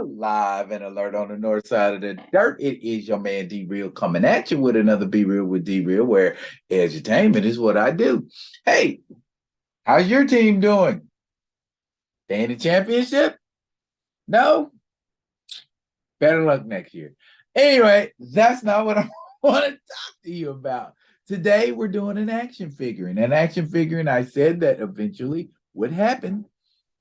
Live and alert on the north side of the dirt. It is your man D Real coming at you with another Be Real with D Real, where edutainment is what I do. Hey, how's your team doing? They in the championship? No? Better luck next year. Anyway, that's not what I want to talk to you about. Today, we're doing an action figurine. An action figurine I said that eventually would happen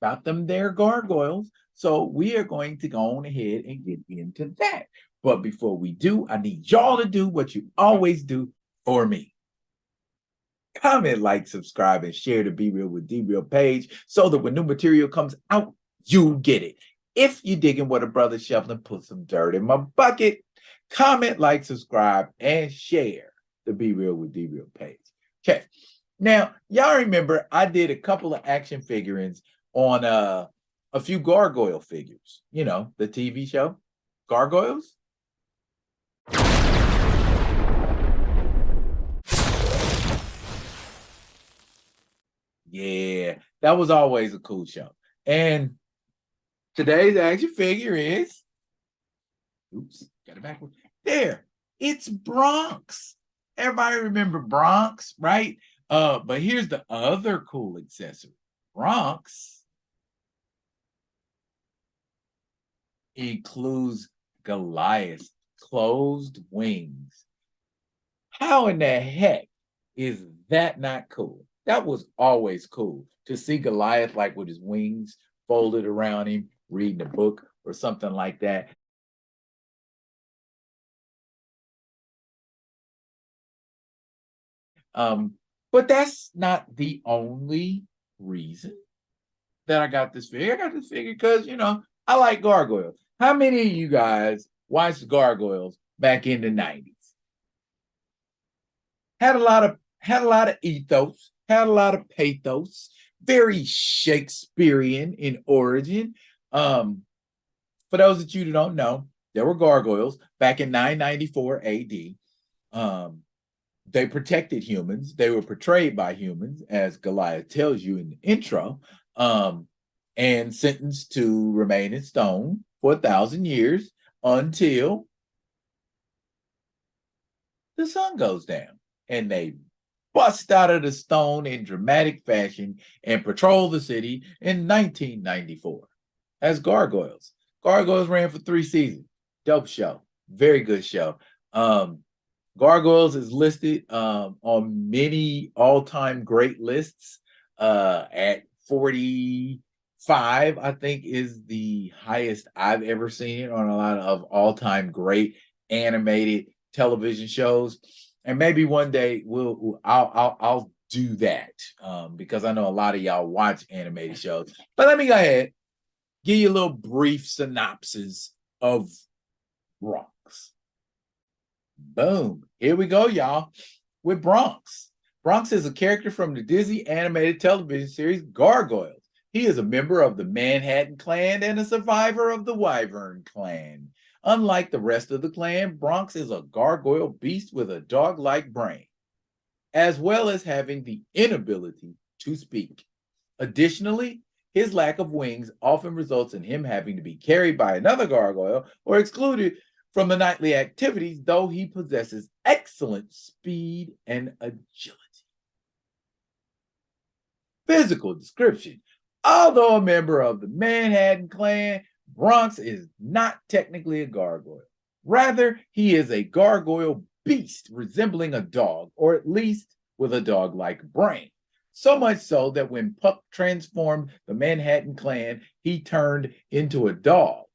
about them there gargoyles. So we are going to go on ahead and get into that. But before we do, I need y'all to do what you always do for me. Comment, like, subscribe, and share the Be Real with D Real page so that when new material comes out, you get it. If you digging what a brother shoveling, put some dirt in my bucket. Comment, like, subscribe, and share the Be Real with D Real page. Okay. Now, y'all remember I did a couple of action figurines on a few gargoyle figures. You know, the TV show, Gargoyles. Yeah, that was always a cool show. And today's action figure is, oops, got it backwards. There, it's Bronx. Everybody remember Bronx, right? But here's the other cool accessory. Bronx includes Goliath's closed wings. How in the heck is that not cool? That was always cool to see Goliath like with his wings folded around him, reading a book or something like that. But that's not the only reason that I got this figure. I got this figure because, you know, I like gargoyles. How many of you guys watched Gargoyles back in the 90s? Had a lot of ethos, had a lot of pathos, very Shakespearean in origin. For those of you who don't know, there were gargoyles back in 994 AD. They protected humans. They were portrayed by humans, as Goliath tells you in the intro, and sentenced to remain in stone for 1,000 years until the sun goes down. And they bust out of the stone in dramatic fashion and patrol the city in 1994 as Gargoyles. Gargoyles ran for 3 seasons. Dope show. Very good show. Gargoyles is listed on many all-time great lists at 45, I think, is the highest I've ever seen it on a lot of all-time great animated television shows. And maybe one day I'll do that because I know a lot of y'all watch animated shows. But let me go ahead, give you a little brief synopsis of Bronx. Boom. Here we go, y'all, with Bronx. Bronx is a character from the Disney animated television series Gargoyles. He is a member of the Manhattan Clan and a survivor of the Wyvern Clan. Unlike the rest of the clan, Bronx is a gargoyle beast with a dog-like brain, as well as having the inability to speak. Additionally, his lack of wings often results in him having to be carried by another gargoyle or excluded from the nightly activities, though he possesses excellent speed and agility. Physical description. Although a member of the Manhattan Clan, Bronx is not technically a gargoyle. Rather, he is a gargoyle beast resembling a dog, or at least with a dog-like brain. So much so that when Puck transformed the Manhattan Clan, he turned into a dog,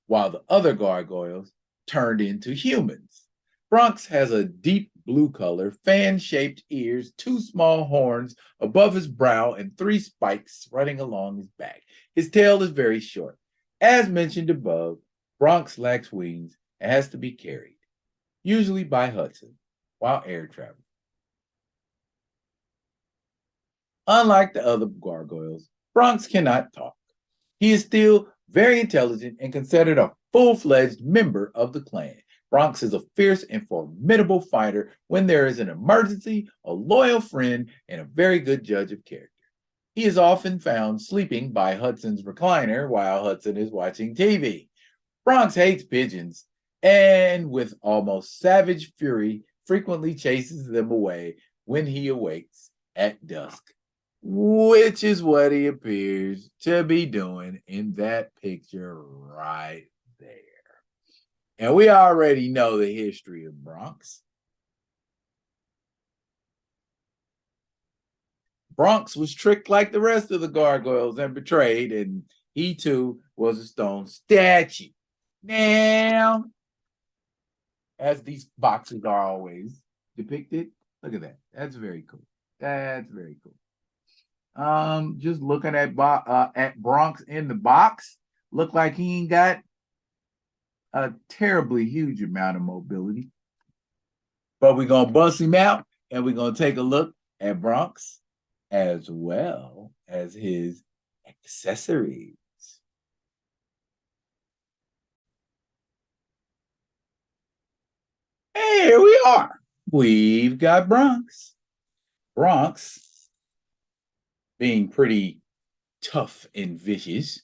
while the other gargoyles turned into humans. Bronx has a deep blue color, fan-shaped ears, 2 small horns above his brow, and 3 spikes running along his back. His tail is very short. As mentioned above, Bronx lacks wings and has to be carried, usually by Hudson, while air traveling. Unlike the other gargoyles, Bronx cannot talk. He is still very intelligent and considered a full-fledged member of the clan. Bronx is a fierce and formidable fighter when there is an emergency, a loyal friend, and a very good judge of character. He is often found sleeping by Hudson's recliner while Hudson is watching TV. Bronx hates pigeons and, with almost savage fury, frequently chases them away when he awakes at dusk, which is what he appears to be doing in that picture right there. And we already know the history of Bronx. Bronx was tricked like the rest of the gargoyles and betrayed, and he too was a stone statue. Now, as these boxes are always depicted, look at that. That's very cool. That's very cool. Just looking at Bronx in the box, look like he ain't got a terribly huge amount of mobility. But we're gonna bust him out and we're gonna take a look at Bronx as well as his accessories. Hey, here we are. We've got Bronx. Bronx, being pretty tough and vicious,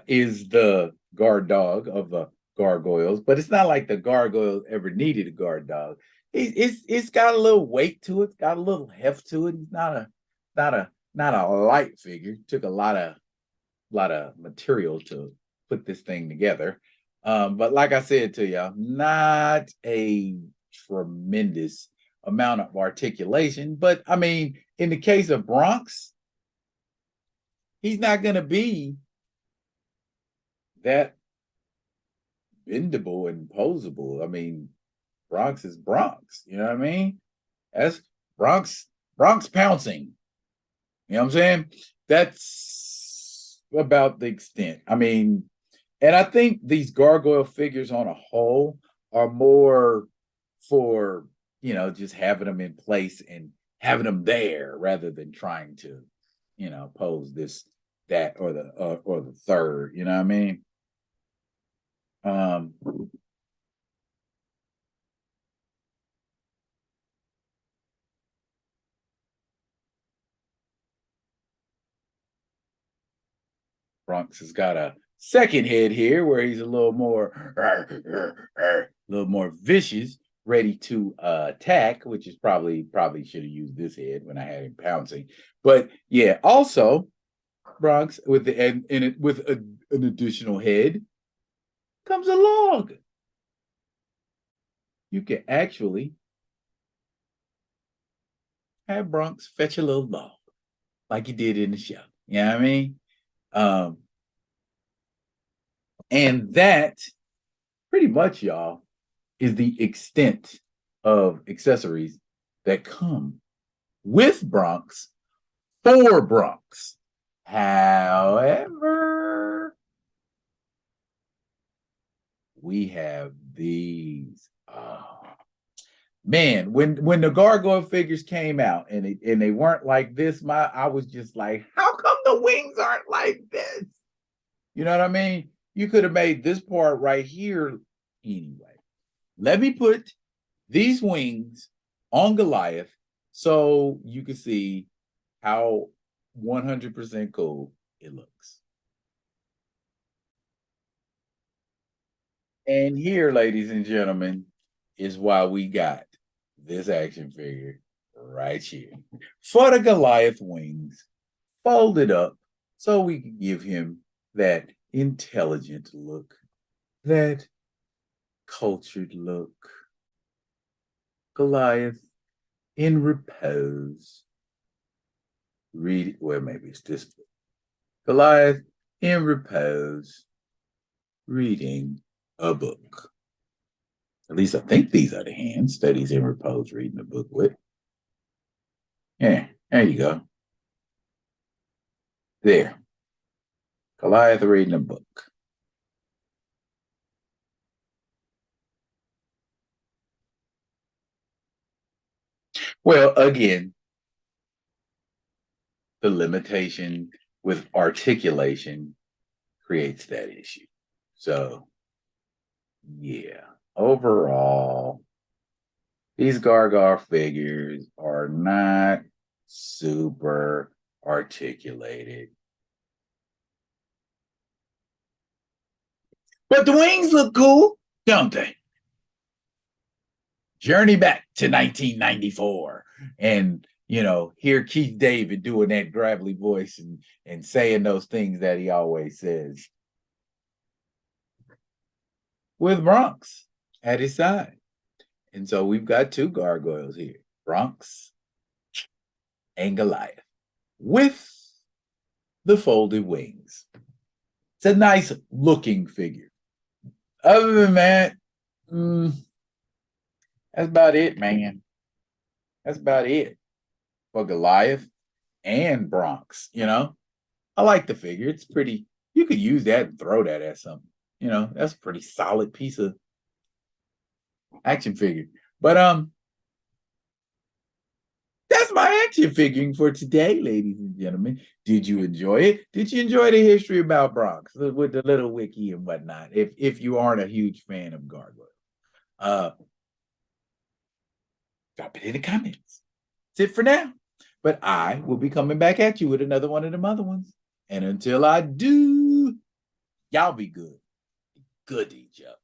is the guard dog of the gargoyles, but it's not like the gargoyles ever needed a guard dog. It's got a little weight to it, it's got a little heft to it. He's not a light figure. Took a lot of material to put this thing together. But like I said to y'all, not a tremendous amount of articulation. But I mean, in the case of Bronx, he's not going to be that bendable and posable. I mean, Bronx is Bronx. You know what I mean? That's Bronx pouncing. You know what I'm saying? That's about the extent. I mean, and I think these gargoyle figures on a whole are more for, just having them in place and having them there rather than trying to, pose this, that, or the third. You know what I mean? Bronx has got a second head here where he's a little more vicious, ready to attack, which is probably should have used this head when I had him pouncing. But yeah, also Bronx with the and in it with an additional head comes a log. You can actually have Bronx fetch a little log like he did in the show. You know what I mean? And that pretty much, y'all, is the extent of accessories that come with Bronx for Bronx. However, we have these. Oh, man, when the gargoyle figures came out and they weren't like this, I was just like, how come the wings aren't like this? You know what I mean? You could have made this part right here anyway. Let me put these wings on Goliath so you can see how 100% cool it looks. And here, ladies and gentlemen, is why we got this action figure right here. For the Goliath wings, folded up so we can give him that intelligent look, that cultured look. Goliath in repose. Read, well, maybe it's this book. Goliath in repose, reading a book. At least I think these are the hands that he's in repose reading the book with. Yeah, there you go. There. Goliath reading a book. Well, again, the limitation with articulation creates that issue. So, yeah, overall, these gargoyle figures are not super articulated. But the wings look cool, don't they? Journey back to 1994. And, hear Keith David doing that gravelly voice and saying those things that he always says. With Bronx at his side. And so we've got two gargoyles here, Bronx and Goliath, with the folded wings. It's a nice looking figure. Other than that, that's about it, man. That's about it for Goliath and Bronx. I like the figure. It's pretty. You could use that and throw that at something. That's a pretty solid piece of action figure. But that's my action figuring for today, ladies and gentlemen. Did you enjoy it? Did you enjoy the history about Bronx with the little wiki and whatnot? If you aren't a huge fan of Gargoyles, drop it in the comments. That's it for now. But I will be coming back at you with another one of them other ones. And until I do, y'all be good. Good to each other.